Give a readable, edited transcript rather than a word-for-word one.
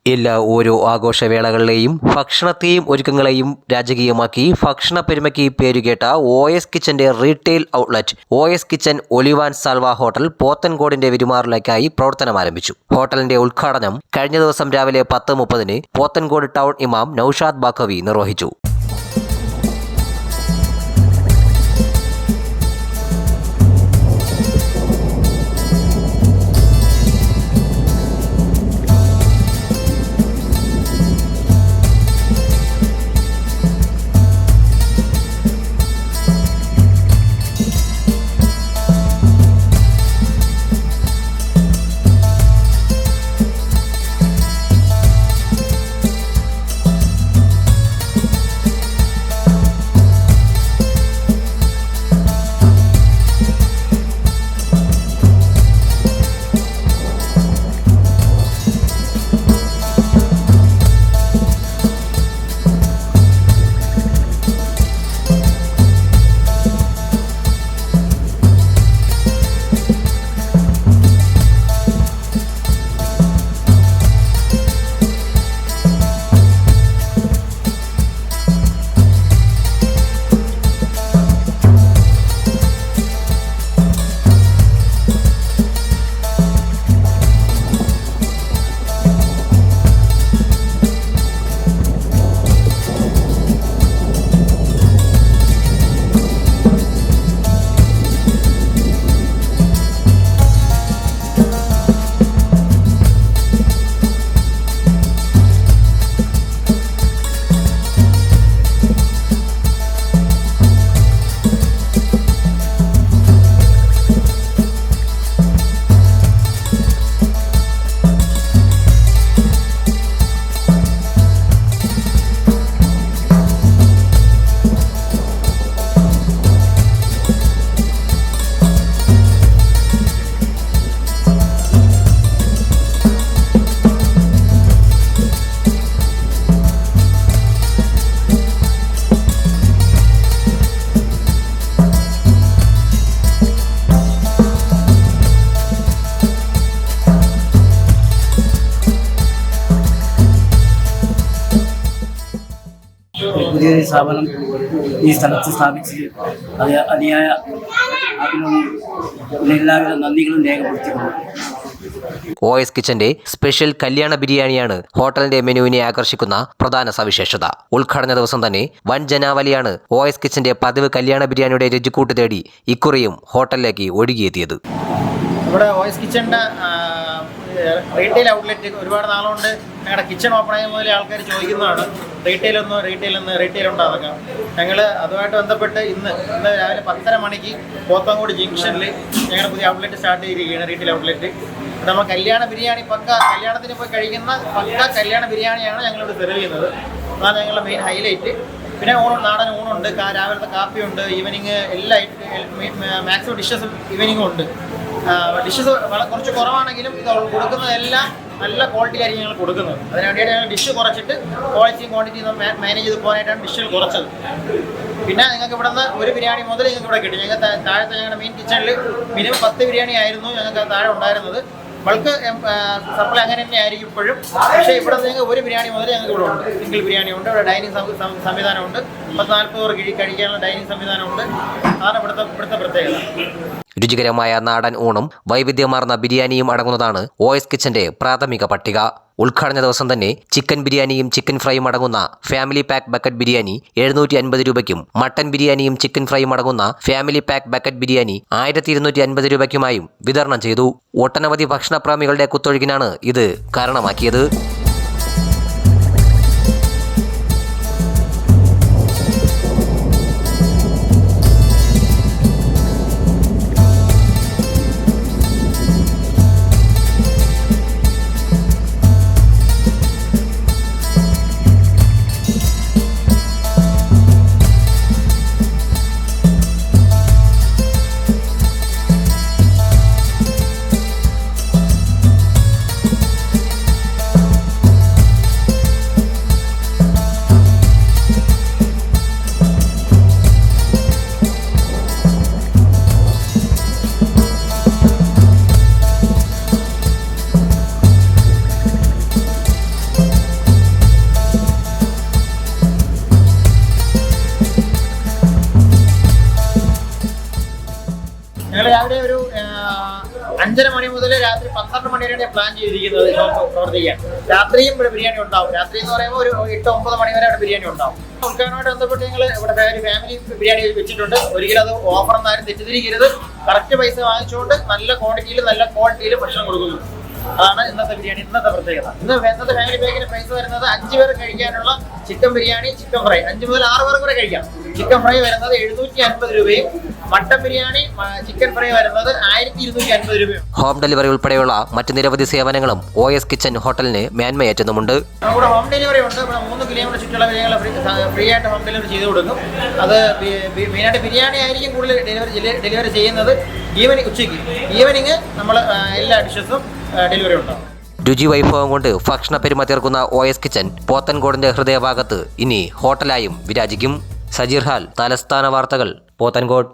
എല്ലാ ഓരോ ആഘോഷവേളകളിലെയും ഭക്ഷണത്തെയും ഒരുക്കങ്ങളെയും രാജകീയമാക്കി ഭക്ഷണ പെരുമയ്ക്ക് പേരുകേട്ട OS കിച്ചന്റെ retail outlet OS kitchen Olivan Salva hotel പോത്തൻകോടിന്റെ പെരുമാറിലേക്കായി പ്രവർത്തനം ആരംഭിച്ചു. ഹോട്ടലിന്റെ ഉദ്ഘാടനം കഴിഞ്ഞ ദിവസം രാവിലെ 10:30 പോത്തൻകോട് ടൗൺ ഇമാം നൌഷാദ് ബാഖവി നിർവഹിച്ചു. പുതിയൊരു സ്ഥാപനം ഈ സ്ഥലത്ത് സ്ഥാപിച്ചത് അത് അതിയായ എല്ലാവിധ നന്ദികളും രേഖപ്പെടുത്തിക്കൊണ്ട് OS കിച്ചന്റെ സ്പെഷ്യൽ കല്യാണ ബിരിയാണിയാണ് ഹോട്ടലിന്റെ മെനുവിനെ ആകർഷിക്കുന്ന പ്രധാന സവിശേഷത. ഉദ്ഘാടന ദിവസം തന്നെ വൻ ജനാവലിയാണ് OS കിച്ചന്റെ പതിവ് കല്യാണ ബിരിയാണിയുടെ രുചിക്കൂട്ട് തേടി ഇക്കുറിയും ഹോട്ടലിലേക്ക് ഒഴുകിയെത്തിയത്. ഇവിടെ OS കിച്ചൻ്റെ റീറ്റെയിൽ ഔട്ട്ലെറ്റ് ഒരുപാട് നാളുകൊണ്ട് ഞങ്ങളുടെ കിച്ചൺ ഓപ്പൺ ആയ മുതലേ ആൾക്കാർ ചോദിക്കുന്നതാണ് റീറ്റെയിൽ ഉണ്ടാകുക. ഞങ്ങൾ അതുമായിട്ട് ബന്ധപ്പെട്ട് ഇന്ന് രാവിലെ 10:30 മണിക്ക് പോത്തൻകോട് ജംഗ്ഷനിൽ ഞങ്ങളുടെ പുതിയ ഔട്ട്ലെറ്റ് സ്റ്റാർട്ട് ചെയ്തിരിക്കുകയാണ്. റീറ്റെയിൽ ഔട്ട്ലെറ്റ് നമ്മൾ കല്യാണ ബിരിയാണി കല്യാണത്തിന് പോയി കഴിക്കുന്ന കല്യാണ ബിരിയാണിയാണ് ഞങ്ങളിവിടെ സെർവ് ചെയ്യുന്നത്. അതാണ് ഞങ്ങളുടെ മെയിൻ ഹൈലൈറ്റ്. പിന്നെ നാടൻ ഊണുണ്ട്, രാവിലത്തെ കാപ്പിയുണ്ട്, ഈവനിങ് എല്ലാ മാക്സിമം ഡിഷസ് ഈവനിങ്ങും ഉണ്ട്. ഡിഷസ് കുറച്ച് കുറവാണെങ്കിലും ഇത് കൊടുക്കുന്നതെല്ലാം നല്ല ക്വാളിറ്റിയിലായിരിക്കും ഞങ്ങൾ കൊടുക്കുന്നത്. അതിനുവേണ്ടിയിട്ട് ഞങ്ങൾ ഡിഷ് കുറച്ചിട്ട് ക്വാളിറ്റിയും ക്വാണ്ടിറ്റിയും മാനേജ് ചെയ്ത് പോകാനായിട്ടാണ് ഡിഷുകൾ കുറച്ചത്. പിന്നെ നിങ്ങൾക്ക് ഇവിടെ നിന്ന് ഒരു ബിരിയാണി മുതൽ നിങ്ങൾക്ക് ഇവിടെ കിട്ടും. ഞങ്ങൾക്ക് താഴത്തെ ഞങ്ങളുടെ മെയിൻ കിച്ചണിൽ മിനിമം 10 ബിരിയാണി ആയിരുന്നു ഞങ്ങൾക്ക് താഴെ ഉണ്ടായിരുന്നത്. ബൾക്ക് സപ്ലൈ അങ്ങനെ തന്നെ ആയിരിക്കും ഇപ്പോഴും. പക്ഷേ ഇവിടെ നിങ്ങൾക്ക് ഒരു ബിരിയാണി മുതൽ ഞങ്ങൾക്ക് ഇവിടെ ഉണ്ട്. സിംഗിൾ ബിരിയാണി ഉണ്ട്. ഇവിടെ ഡൈനിങ് സംവിധാനമുണ്ട്. 40-40 കഴിക്കാനുള്ള ഡൈനിങ് സംവിധാനമുണ്ട്. അതാണ് ഇവിടുത്തെ പ്രത്യേകത. രുചികരമായ നാടൻ ഊണും വൈവിധ്യമാർന്ന ബിരിയാണിയും അടങ്ങുന്നതാണ് OS കിച്ചന്റെ പ്രാഥമിക പട്ടിക. ഉദ്ഘാടന ദിവസം തന്നെ ചിക്കൻ ബിരിയാണിയും ചിക്കൻ ഫ്രൈയും അടങ്ങുന്ന ഫാമിലി പാക്ക് ബക്കറ്റ് ബിരിയാണി 750 രൂപയ്ക്കും മട്ടൻ ബിരിയാണിയും ചിക്കൻ ഫ്രൈയും അടങ്ങുന്ന ഫാമിലി പാക്ക് ബക്കറ്റ് ബിരിയാണി 1250 രൂപയ്ക്കുമായും വിതരണം ചെയ്തു. ഒട്ടനവധി ഭക്ഷണപ്രേമികളുടെ കുത്തൊഴുകിനാണ് ഇത് കാരണമാക്കിയത്. 5:30 മണി മുതൽ രാത്രി 12 മണി വരെയാണ് പ്ലാൻ ചെയ്തിരിക്കുന്നത് ഷോപ്പ് പ്രവർത്തിക്കാൻ. രാത്രിയും ഇവിടെ ബിരിയാണി ഉണ്ടാവും. രാത്രി എന്ന് പറയുമ്പോൾ ഒരു 8-9 മണി വരെ അവിടെ ബിരിയാണി ഉണ്ടാവും. ഉദ്ഘാടനവുമായിട്ട് ബന്ധപ്പെട്ട് ഞങ്ങൾ ഇവിടെ ഫാമിലി ബിരിയാണി വെച്ചിട്ടുണ്ട്. ഒരിക്കലും അത് ഓഫർ എന്നാലും തെറ്റിദ്ധരിക്കരുത്. കറക്റ്റ് പൈസ വാങ്ങിച്ചുകൊണ്ട് നല്ല ക്വാണ്ടിറ്റിയിൽ നല്ല ക്വാളിറ്റിയിൽ ഭക്ഷണം കൊടുക്കുന്നു. അതാണ് ഇന്നത്തെ ബിരിയാണി ഇന്നത്തെ പ്രത്യേകത. ഇന്നത്തെ ഫാമിലി പാക്കിന് പ്രൈസ് വരുന്നത് 5 പേർ കഴിക്കാനുള്ള ചിക്കൻ ബിരിയാണി, ചിക്കൻ ഫ്രൈ 5 മുതൽ 6 പേർക്ക് വരെ കഴിക്കാം. ചിക്കൻ ഫ്രൈ വരുന്നത് 750 രൂപയും മട്ടൻ ബിരിയാണി ചിക്കൻ ഫ്രൈ വരുന്നത് 1250 രൂപയും. ഹോം ഡെലിവറി ഉൾപ്പെടെയുള്ള മറ്റ് നിരവധി സേവനങ്ങളും OS കിച്ചൻ ഹോട്ടലിന് മേന്മയേറ്റുന്നുമുണ്ട്. നമ്മുടെ ഹോം ഡെലിവറി ഉണ്ട്. ഇവിടെ 3 കിലോമീറ്റർ ചുറ്റുള്ള ബിരിയാണികൾ ഫ്രീ ആയിട്ട് ഹോം ഡെലിവറി ചെയ്ത് കൊടുക്കും. അത് മെയിനായിട്ട് ബിരിയാണി ആയിരിക്കും കൂടുതൽ ഡെലിവറി ചെയ്യുന്നത്. ഈവനിങ് നമ്മൾ എല്ലാ ഡിഷസും ഡെലിവറി ഉണ്ടാവും. രുചി വൈഭവം കൊണ്ട് ഭക്ഷണ പെരുമ OS കിച്ചൻ പോത്തൻകോടിന്റെ ഹൃദയഭാഗത്ത് ഇനി ഹോട്ടലായും വിരാജിക്കും. സജീർ ഹാൽ, തലസ്ഥാന വാർത്തകൾ, പോത്തൻകോട്.